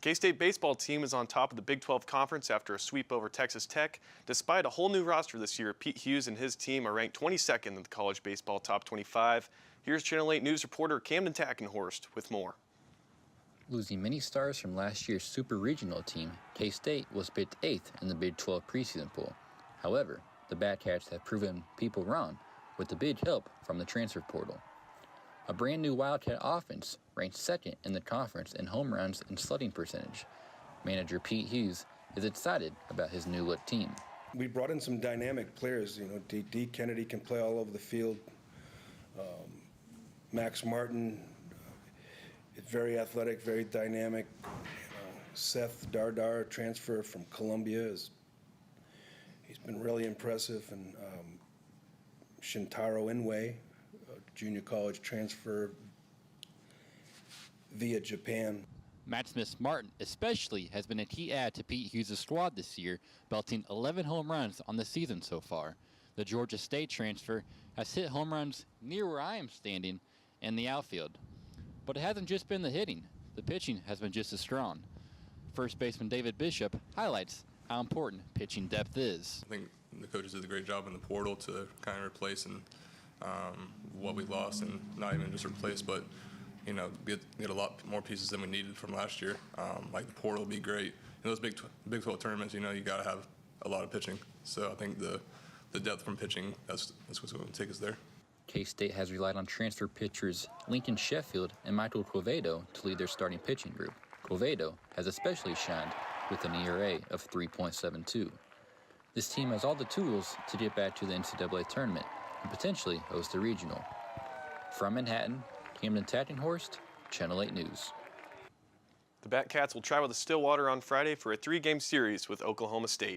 K-State baseball team is on top of the Big 12 Conference after a sweep over Texas Tech. Despite a whole new roster this year, Pete Hughes and his team are ranked 22nd in the college baseball top 25. Here's Channel 8 News reporter Camden Tackenhorst with more. Losing many stars from last year's super regional team, K-State was picked 8th in the Big 12 preseason poll. However, the Batcats have proven people wrong with the big help from the transfer portal. A brand new Wildcat offense ranked 2nd in the conference in home runs and slugging percentage. Manager Pete Hughes is excited about his new look team. We brought in some dynamic players. Dee Kennedy can play all over the field. Max Martin, very athletic, very dynamic. Seth Dardar, transfer from Columbia, he's been really impressive. And Shintaro Inouye, junior college transfer via Japan. Maximus Martin especially has been a key add to Pete Hughes' squad this year, belting 11 home runs on the season so far. The Georgia State transfer has hit home runs near where I am standing in the outfield. But it hasn't just been the hitting. The pitching has been just as strong. First baseman David Bishop highlights how important pitching depth is. I think the coaches did a great job in the portal to kind of replace what we lost, and not even just replace, but get a lot more pieces than we needed from last year. Like the portal will be great. In those Big 12 tournaments, you got to have a lot of pitching. So I think the depth from pitching, that's what's going to take us there. K-State has relied on transfer pitchers Lincoln Sheffield and Michael Quevedo to lead their starting pitching group. Quevedo has especially shined with an ERA of 3.72. This team has all the tools to get back to the NCAA tournament and potentially host a regional. From Manhattan, Camden Tackenhorst, Channel 8 News. The Batcats will travel to Stillwater on Friday for a 3-game series with Oklahoma State.